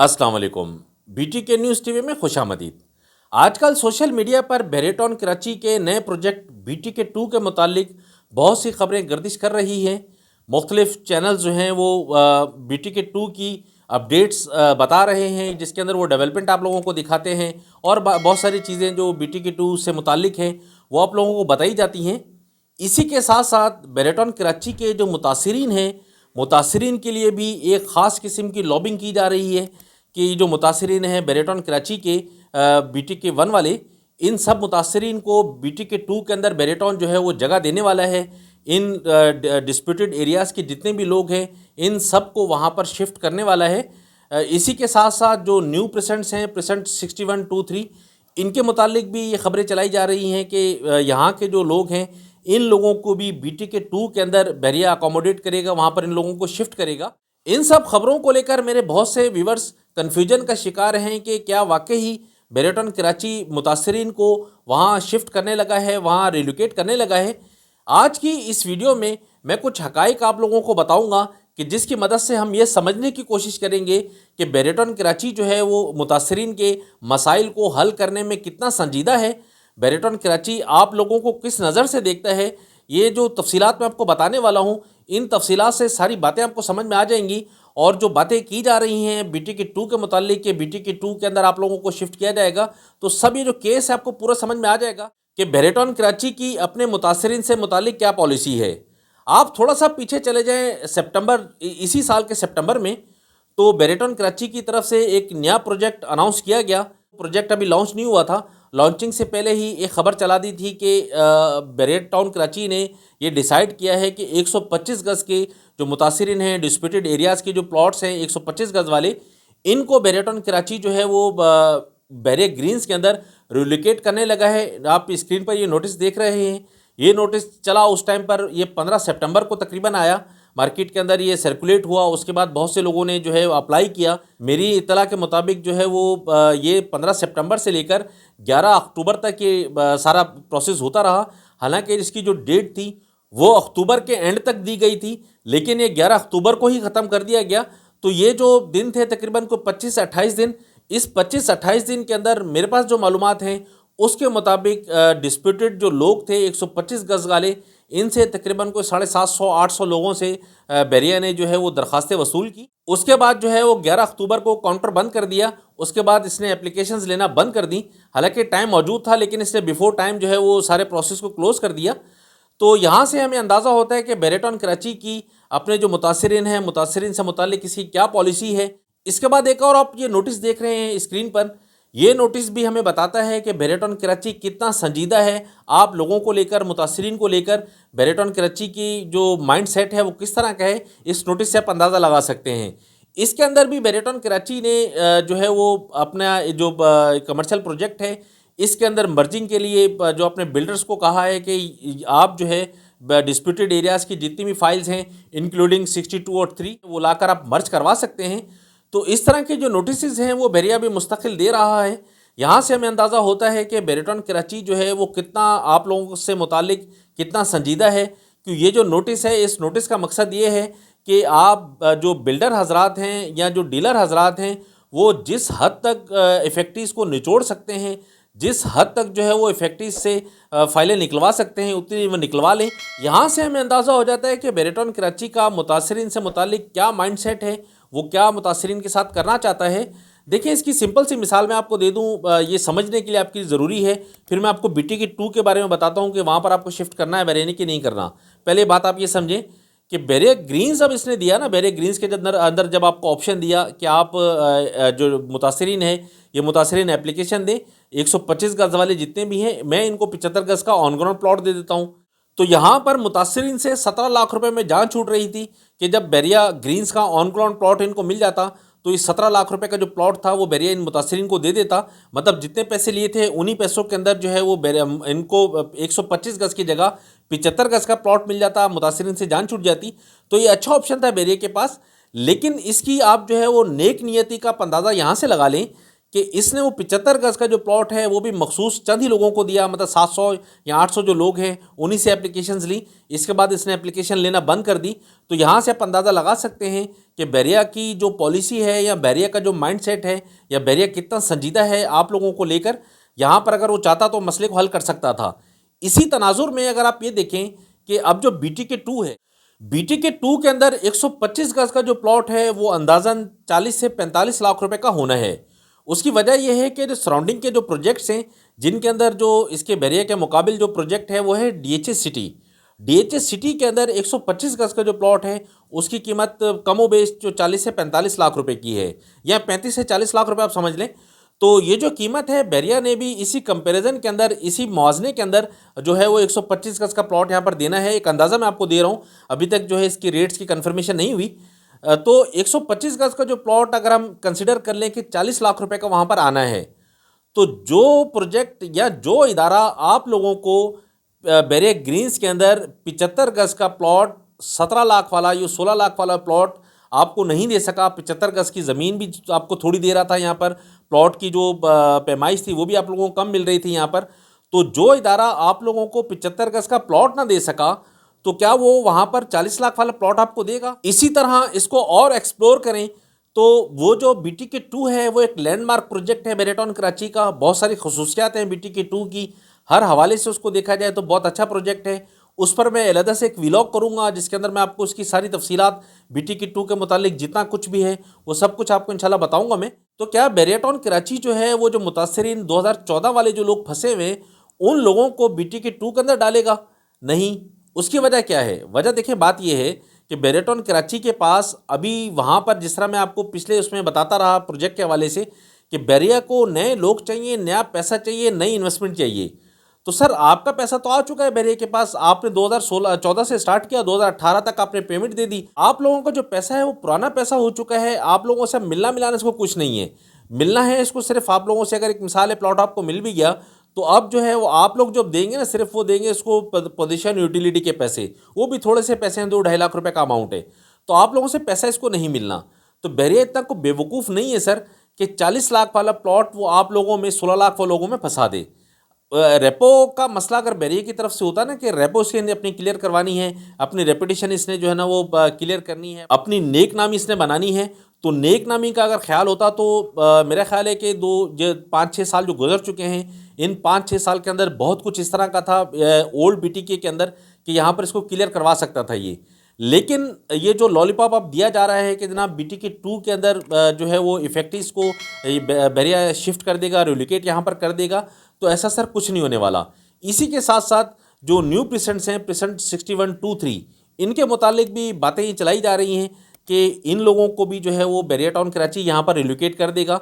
अस्सलाम वालेकुम। बीटी के न्यूज़ टीवी में खुश आमदीद। आजकल सोशल मीडिया पर बेरेटॉन कराची के नए प्रोजेक्ट बीटी के 2 के मुतालिक बहुत सी खबरें गर्दिश कर रही हैं। मुख्तलिफ चैनल जो हैं वो बीटी के 2 की अपडेट्स बता रहे हैं, जिसके अंदर वो डेवलपमेंट आप लोगों को दिखाते हैं और बहुत सारी चीज़ें जो बीटी के 2 से मुतालिक हैं वो आप लोगों को बताई जाती हैं। इसी के साथ साथ बेरेटॉन कराची के जो मुतासरीन हैं, मुतासरीन के लिए भी एक ख़ास किस्म की लॉबिंग की जा रही है कि जो मुतासरीन हैं बेरेटॉन कराची के बीटी के 1 वाले, इन सब मुतासरीन को बीटी के 2 के अंदर बेरेटॉन जो है वो जगह देने वाला है। इन डिस्प्यूटेड एरियाज़ के जितने भी लोग हैं इन सब को वहाँ पर शिफ्ट करने वाला है। इसी के साथ साथ जो न्यू प्रेसेंट्स हैं, प्रेसेंट 6123, इनके मुतालिक भी ये खबरें चलाई जा रही हैं कि यहाँ के जो लोग हैं इन लोगों को भी बीटी के 2 के अंदर बहरिया अकोमोडेट करेगा, वहाँ पर इन लोगों को शिफ्ट करेगा। इन सब खबरों को लेकर मेरे बहुत से व्यूवर्स कन्फ्यूजन का शिकार हैं कि क्या वाकई ही बेरेटॉन कराची मुतासरीन को वहाँ शिफ्ट करने लगा है, वहाँ रिलोकेट करने लगा है। आज की इस वीडियो में मैं कुछ हकाइक आप लोगों को बताऊंगा कि जिसकी मदद से हम ये समझने की कोशिश करेंगे कि बेरेटॉन कराची जो है वो मुतासरीन के मसाइल को हल करने में कितना संजीदा है, बेरेटॉन कराची आप लोगों को किस नज़र से देखता है। ये जो तफसीलात मैं आपको बताने वाला हूँ, इन तफसीलात से सारी बातें आपको समझ में आ जाएंगी। और जो बातें की जा रही हैं बीटी के 2 के मुतालिक कि बीटी के 2 के अंदर आप लोगों को शिफ्ट किया जाएगा, तो सब ये जो केस है आपको पूरा समझ में आ जाएगा कि बेरेटॉन कराची की अपने मुतासरीन से मुतालिक क्या पॉलिसी है। आप थोड़ा सा पीछे चले जाएँ सितंबर, इसी साल के सितंबर में, तो बेरेटॉन कराची की तरफ से एक नया प्रोजेक्ट अनाउंस किया गया। प्रोजेक्ट अभी लॉन्च नहीं हुआ था, लॉन्चिंग से पहले ही एक खबर चला दी थी कि बेरेटॉन कराची ने ये डिसाइड किया है कि 125 गज़ के जो मुतासरीन हैं, डिस्प्यूटेड एरियाज़ के जो प्लॉट्स हैं 125 गज़ वाले, इनको बेरेटॉन कराची जो है वो बैरिया ग्रीन्स के अंदर रिलोकेट करने लगा है। आप स्क्रीन पर ये नोटिस देख रहे हैं, ये नोटिस चला उस टाइम पर, ये 15 सितंबर को तकरीबन आया, मार्केट के अंदर ये सर्कुलेट हुआ। उसके बाद बहुत से लोगों ने जो है अप्लाई किया। मेरी इत्तला के मुताबिक जो है वो ये 15 सितंबर से लेकर 11 अक्टूबर तक ये सारा प्रोसेस होता रहा। हालांकि इसकी जो डेट थी वो अक्टूबर के एंड तक दी गई थी, लेकिन ये 11 अक्टूबर को ही ख़त्म कर दिया गया। तो ये जो दिन थे तकरीबन को 25 से 28 दिन, इस 25 से 28 दिन के अंदर मेरे पास जो मालूमात हैं उसके मुताबिक डिस्प्यूटेड जो लोग थे 125 गज़ वाले, इनसे तकरीबन कोई 750-800 लोगों से बहरिया ने जो है वो दरखास्तें वसूल की। उसके बाद जो है वो 11 अक्टूबर को काउंटर बंद कर दिया। उसके बाद इसने एप्लीकेशंस लेना बंद कर दी। हालांकि टाइम मौजूद था, लेकिन इसने बिफोर टाइम जो है वो सारे प्रोसेस को क्लोज़ कर दिया। तो यहाँ से हमें अंदाज़ा होता है कि बेरेटॉन कराची की अपने जो मुतासरीन हैं, मुतासरीन से मुतालिक इसकी क्या पॉलिसी है। इसके बाद एक और आप ये नोटिस देख रहे हैं स्क्रीन पर, ये नोटिस भी हमें बताता है कि बेरेटॉन कराची कितना संजीदा है आप लोगों को लेकर, मुतासरीन को लेकर। बेरेटॉन कराची की जो माइंड सेट है वो किस तरह का है, इस नोटिस से आप अंदाज़ा लगा सकते हैं। इसके अंदर भी बेरेटॉन कराची ने जो है वो अपना जो कमर्शियल प्रोजेक्ट है इसके अंदर मर्जिंग के लिए जो अपने बिल्डर्स को कहा है कि आप जो है डिस्प्यूटेड एरियाज़ की जितनी भी फाइल्स हैं इंक्लूडिंग 62 और 3 वो लाकर आप मर्ज करवा सकते हैं। तो इस तरह के जो नोटिस हैं वो बहरिया भी मुस्तकिल दे रहा है। यहाँ से हमें अंदाज़ा होता है कि बेरेटॉन कराची जो है वो कितना आप लोगों से मुतालिक कितना संजीदा है। कि ये जो नोटिस है, इस नोटिस का मकसद ये है कि आप जो बिल्डर हजरात हैं या जो डीलर हजरात हैं वो जिस हद तक इफेक्टिव्स को निचोड़ सकते हैं, जिस हद तक जो है वो इफेक्टिव से फाइलें निकलवा सकते हैं, उतनी वो निकलवा लें। यहाँ से हमें अंदाज़ा हो जाता है कि बेरेटॉन कराची का मुतासरीन से मुतालिक क्या माइंड सेट है, वो क्या मुतासरीन के साथ करना चाहता है। देखिए, इसकी सिंपल सी मिसाल मैं आपको दे दूँ, ये समझने के लिए आपकी ज़रूरी है। फिर मैं आपको बीटी के 2 के बारे में बताता हूँ कि वहाँ पर आपको शिफ्ट करना है बहरिया की नहीं करना। पहले बात आप ये समझें कि बहरिया ग्रीन्स अब इसने दिया ना, बहरिया ग्रीन्स के अंदर जब आपको ऑप्शन दिया कि आप जो मुतासरीन है ये मुतासरीन एप्लीकेशन दें, 125 गज़ वाले जितने भी हैं मैं इनको 75 गज़ का ऑन ग्राउंड प्लॉट दे देता हूँ। तो यहाँ पर मुतासरीन से 17 लाख रुपए में जान छूट रही थी कि जब बहरिया ग्रीन्स का ऑन ग्राउंड प्लॉट इनको मिल जाता तो इस 17 लाख रुपए का जो प्लॉट था वो बहरिया इन मुतासरीन को दे देता। मतलब जितने पैसे लिए थे उन्हीं पैसों के अंदर जो है वो इनको 125 गज़ की जगह 75 गज़ का प्लॉट मिल जाता, मुतासरीन से जान छूट जाती। तो ये अच्छा ऑप्शन था बहरिया के पास। लेकिन इसकी आप जो है वो नेक नियति का अंदाज़ा यहाँ से लगा लें کہ اس نے وہ 75 گز کا جو پلاٹ ہے وہ بھی مخصوص چند ہی لوگوں کو دیا، مطلب 700 یا 800 جو لوگ ہیں انہی سے اپلیکیشنز لی. اس کے بعد اس نے اپلیکیشن لینا بند کر دی. تو یہاں سے آپ اندازہ لگا سکتے ہیں کہ بیریا کی جو پالیسی ہے یا بیریا کا جو مائنڈ سیٹ ہے یا بیریا کتنا سنجیدہ ہے آپ لوگوں کو لے کر. یہاں پر اگر وہ چاہتا تو مسئلے کو حل کر سکتا تھا. اسی تناظر میں اگر آپ یہ دیکھیں کہ اب جو BTK2 ہے، BTK2 کے اندر 125 گز کا جو پلاٹ ہے وہ اندازاً 40 سے 45 لاکھ روپے کا ہونا ہے. اس کی وجہ یہ ہے کہ جو سراؤنڈنگ کے جو پروجیکٹس ہیں جن کے اندر جو اس کے بیریا کے مقابل جو پروجیکٹ ہے وہ ہے DHS سٹی. DHS سٹی کے اندر 125 گز کا جو پلاٹ ہے اس کی قیمت کم و بیش جو 40 سے 45 لاکھ روپے کی ہے، یا 35 سے 40 لاکھ روپے آپ سمجھ لیں. تو یہ جو قیمت ہے بیریا نے بھی اسی کمپیریزن کے اندر، اسی موازنے کے اندر جو ہے وہ 125 گز کا پلاٹ یہاں پر دینا ہے. ایک اندازہ میں آپ کو دے رہا ہوں، ابھی تک جو ہے اس کی ریٹس کی کنفرمیشن نہیں ہوئی. تو 125 گز کا جو پلاٹ اگر ہم کنسیڈر کر لیں کہ 40 لاکھ روپے کا وہاں پر آنا ہے، تو جو پروجیکٹ یا جو ادارہ آپ لوگوں کو بیریا گرینز کے اندر 75 گز کا پلاٹ 17 لاکھ والا یا 16 لاکھ والا پلاٹ آپ کو نہیں دے سکا، 75 گز کی زمین بھی آپ کو تھوڑی دے رہا تھا، یہاں پر پلاٹ کی جو پیمائش تھی وہ بھی آپ لوگوں کو کم مل رہی تھی یہاں پر. تو جو ادارہ آپ لوگوں کو 75 گز کا پلاٹ نہ دے سکا تو کیا وہ وہاں پر 40 لاکھ والا پلاٹ آپ کو دے گا؟ اسی طرح اس کو اور ایکسپلور کریں تو وہ جو BTK2 ہے وہ ایک لینڈ مارک پروجیکٹ ہے بیری ٹاؤن کراچی کا. بہت ساری خصوصیات ہیں BTK2 کی، ہر حوالے سے اس کو دیکھا جائے تو بہت اچھا پروجیکٹ ہے. اس پر میں علیحدہ سے ایک ویلاگ کروں گا جس کے اندر میں آپ کو اس کی ساری تفصیلات BTK2 کے متعلق جتنا کچھ بھی ہے وہ سب کچھ آپ کو انشاءاللہ بتاؤں گا میں. تو کیا بیری ٹاؤن کراچی جو ہے وہ جو متاثرین 2014 والے جو لوگ پھنسے ہوئے ان لوگوں کو BTK2 کے اندر ڈالے گا؟ نہیں. اس کی وجہ کیا ہے؟ وجہ دیکھیں، بات یہ ہے کہ بیری ٹاؤن کراچی کے پاس ابھی وہاں پر جس طرح میں آپ کو پچھلے اس میں بتاتا رہا پروجیکٹ کے حوالے سے کہ بیریا کو نئے لوگ چاہیے، نیا پیسہ چاہیے، نئی انویسٹمنٹ چاہیے. تو سر آپ کا پیسہ تو آ چکا ہے بیریا کے پاس، آپ نے 2014 سے سٹارٹ کیا، 2018 تک آپ نے پیمنٹ دے دی. آپ لوگوں کا جو پیسہ ہے وہ پرانا پیسہ ہو چکا ہے. آپ لوگوں سے ملنا ملانا اس کو کچھ نہیں ہے. ملنا ہے اس کو صرف آپ لوگوں سے، اگر ایک مثال ہے پلاٹ آپ کو مل بھی گیا تو اب جو ہے وہ آپ لوگ جو دیں گے نا، صرف وہ دیں گے اس کو پوزیشن یوٹیلیٹی کے پیسے، وہ بھی تھوڑے سے پیسے ہیں، 2-2.5 لاکھ روپے کا اماؤنٹ ہے. تو آپ لوگوں سے پیسہ اس کو نہیں ملنا. تو بیریا اتنا کو بے وقوف نہیں ہے سر کہ 40 لاکھ والا پلاٹ وہ آپ لوگوں میں 16 لاکھ وہ لوگوں میں پھنسا دے. ریپو کا مسئلہ اگر بیریا کی طرف سے ہوتا نا کہ ریپو اس نے اپنی کلیئر کروانی ہے، اپنی ریپوٹیشن اس نے جو ہے نا وہ کلیئر کرنی ہے، اپنی نیک نامی اس نے بنانی ہے، تو نیک نامی کا اگر خیال ہوتا تو میرا خیال ہے کہ 5-6 سال جو گزر چکے ہیں، ان 5-6 سال کے اندر بہت کچھ اس طرح کا تھا اولڈ BTK کے اندر کہ یہاں پر اس کو کلیئر کروا سکتا تھا یہ. لیکن یہ جو لالی پاپ اب دیا جا رہا ہے کہ جناب BTK2 کے اندر جو ہے وہ ایفیکٹیز کو بیریا شفٹ کر دے گا، ریلوکیٹ یہاں پر کر دے گا، تو ایسا سر کچھ نہیں ہونے والا. اسی کے ساتھ ساتھ جو نیو پریسنٹس ہیں، پریسنٹ 6123، ان کے متعلق بھی باتیں یہ چلائی جا رہی ہیں کہ ان لوگوں کو بھی جو ہے وہ بیری ٹاؤن کراچی یہاں پر ریلوکیٹ کر دے گا.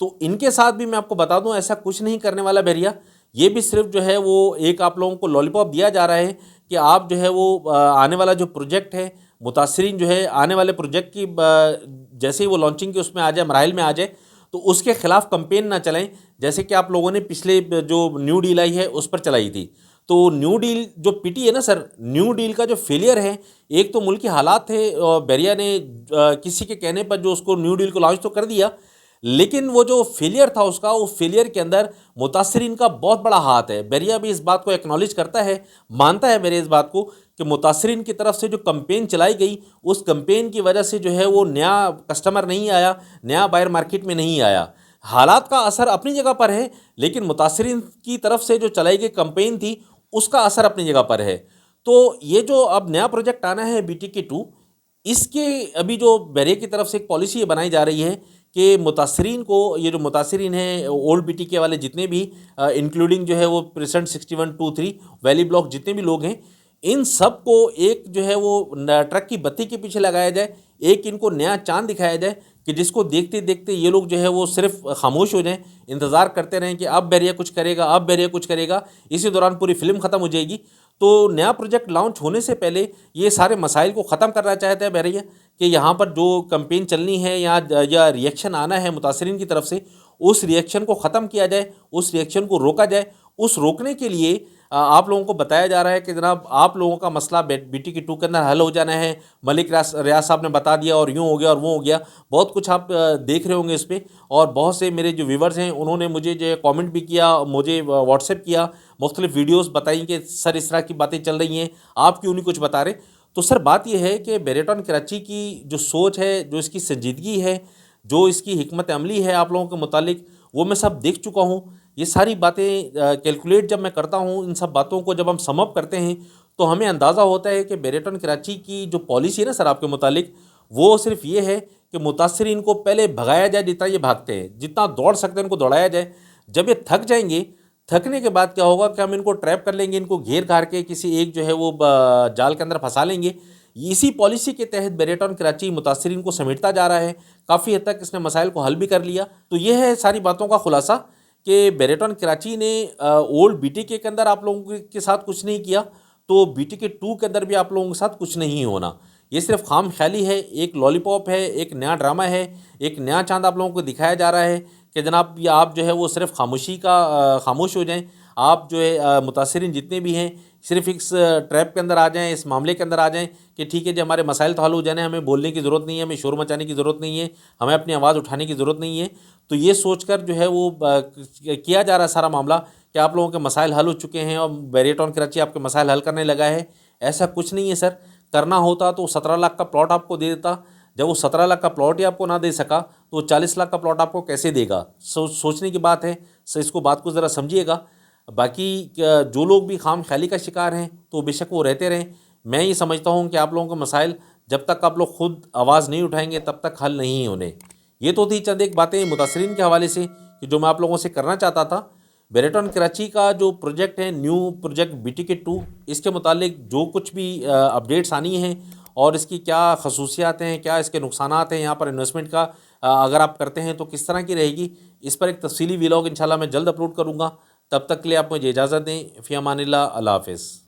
تو ان کے ساتھ بھی میں آپ کو بتا دوں ایسا کچھ نہیں کرنے والا بیریا. یہ بھی صرف جو ہے وہ ایک آپ لوگوں کو لالی پاپ دیا جا رہا ہے کہ آپ جو ہے وہ آنے والا جو پروجیکٹ ہے، متاثرین جو ہے آنے والے پروجیکٹ کی جیسے ہی وہ لانچنگ کے اس میں آ جائے، مراحل میں آ جائے، تو اس کے خلاف کمپین نہ چلائیں جیسے کہ آپ لوگوں نے پچھلے جو نیو ڈیل آئی ہے اس پر چلائی تھی. تو نیو ڈیل جو پیٹی ہے نا سر، نیو ڈیل کا جو فیلئر ہے، ایک تو ملکی حالات تھے، بیریا نے کسی کے کہنے پر جو اس کو نیو ڈیل کو لانچ تو کر دیا، لیکن وہ جو فیلئر تھا اس کا، وہ فیلئر کے اندر متاثرین کا بہت بڑا ہاتھ ہے. بیریا بھی اس بات کو ایکنالج کرتا ہے، مانتا ہے میرے اس بات کو کہ متاثرین کی طرف سے جو کمپین چلائی گئی، اس کمپین کی وجہ سے جو ہے وہ نیا کسٹمر نہیں آیا، نیا بائر مارکیٹ میں نہیں آیا. حالات کا اثر اپنی جگہ پر ہے، لیکن متاثرین کی طرف سے جو چلائی گئی کمپین تھی اس کا اثر اپنی جگہ پر ہے. تو یہ جو اب نیا پروجیکٹ آنا ہے BTK2، اس کے ابھی جو بیریا کی طرف سے ایک پالیسی یہ بنائی جا رہی ہے کہ متاثرین کو، یہ جو متاثرین ہیں اولڈ BTK والے جتنے بھی انکلوڈنگ جو ہے وہ پریسنٹ 6123 ویلی بلاک جتنے بھی لوگ ہیں، ان سب کو ایک جو ہے وہ ٹرک کی بتی کے پیچھے لگایا جائے، ایک ان کو نیا چاند دکھایا جائے کہ جس کو دیکھتے دیکھتے یہ لوگ جو ہے وہ صرف خاموش ہو جائیں، انتظار کرتے رہیں کہ اب بیریا کچھ کرے گا، اب بیریا کچھ کرے گا. اسی دوران پوری فلم ختم ہو جائے گی. تو نیا پروجیکٹ لانچ ہونے سے پہلے یہ سارے مسائل کو ختم کرنا چاہتا ہے بیریا کہ یہاں پر جو کمپین چلنی ہے یا ریئیکشن آنا ہے متاثرین کی طرف سے، اس ریئیکشن کو ختم کیا جائے، اس ریئیکشن کو روکا جائے، उस रोकने के लिए आप लोगों को बताया जा रहा है कि जनाब आप लोगों का मसला BTK 2 के अंदर हल हो जाना है, मलिक रियाज साहब ने बता दिया और यूँ हो गया और वो हो गया। बहुत कुछ आप देख रहे होंगे इस पे, और बहुत से मेरे जो व्यूवर्स हैं उन्होंने मुझे जो कमेंट भी किया, मुझे व्हाट्सएप किया, मुख्तलिफ वीडियोस बताई कि सर इस तरह की बातें चल रही हैं, आप क्यों नहीं कुछ बता रहे। तो सर बात यह है कि बेरेटॉन कराची की जो सोच है, जो इसकी संजीदगी है, जो इसकी हिकमत अमली है आप लोगों के मुतालिक, वो मैं सब देख चुका हूँ। ये सारी बातें कैलकुलेट जब मैं करता हूँ, इन सब बातों को जब हम सम अप करते हैं तो हमें अंदाज़ा होता है कि बेरेटॉन कराची की जो पॉलिसी है ना सर आपके मुतालिक, वो सिर्फ ये है कि मुतासरीन को पहले भगाया जाए, जितना ये भागते हैं, जितना दौड़ सकते हैं उनको दौड़ाया जाए। जब ये थक जाएंगे, थकने के बाद क्या होगा कि हम इनको ट्रैप कर लेंगे, इनको घेर घार के किसी एक जो है वो जाल के अंदर फंसा लेंगे। इसी पॉलिसी के तहत बेरेटॉन कराची मुतासरीन को समेटता जा रहा है। काफ़ी हद तक इसने मसाइल को हल भी कर लिया। तो ये है सारी बातों का खुलासा कि बेरेटॉन कराची ने ओल्ड BTK के अंदर आप लोगों के साथ कुछ नहीं किया, तो BTK 2 के अंदर भी आप लोगों के साथ कुछ नहीं होना। ये सिर्फ खाम ख्याली है, एक लॉलीपॉप है, एक नया ड्रामा है, एक नया चांद आप लोगों को दिखाया जा रहा है कि जनाब ये आप जो है वो सिर्फ खामोश हो जाएं। आप जो है मुतासरीन जितने भी हैं सिर्फ इस ट्रैप के अंदर आ जाएं, इस मामले के अंदर आ जाएं कि ठीक है जी हमारे मसाइल तो हल हो जाने, हमें बोलने की ज़रूरत नहीं है, हमें शोर मचाने की ज़रूरत नहीं है, हमें अपनी आवाज़ उठाने की ज़रूरत नहीं है। तो ये सोचकर जो है वो किया जा रहा है सारा मामला कि आप लोगों के मसाइल हल हो चुके हैं और बेरेटॉन कराची आपके मसाइल हल करने लगा है। ऐसा कुछ नहीं है सर। करना होता तो 17 लाख का प्लॉट आपको दे देता। जब वो 17 लाख का प्लॉट ही आपको ना दे सका तो 40 लाख का प्लॉट आपको कैसे देगा। सोचने की बात है। सर इसको बात को ज़रा समझिएगा। बाकी जो लोग भी खाम ख्याली का शिकार हैं तो बेशक वो रहते रहें। मैं ये समझता हूँ कि आप लोगों के मसाइल जब तक आप लोग खुद आवाज़ नहीं उठाएंगे तब तक हल नहीं होने। ये तो थी चंद एक बातें मुतासरीन के हवाले से कि जो मैं आप लोगों से करना चाहता था। बेरेटॉन कराची का जो प्रोजेक्ट है, न्यू प्रोजेक्ट BTK 2, इसके मुतालिक जो कुछ भी अपडेट्स आनी हैं और इसकी क्या खसूसियात हैं, क्या इसके नुकसानात हैं, यहाँ पर इन्वेस्टमेंट का अगर आप करते हैं तो किस तरह की रहेगी, इस पर एक तफसीली व्लॉग इंशाल्लाह मैं जल्द अपलोड करूँगा। तब तक के लिए आप मुझे इजाज़त दें। फ़ी अमानिल्लाह, अल्लाह हाफ़िज़।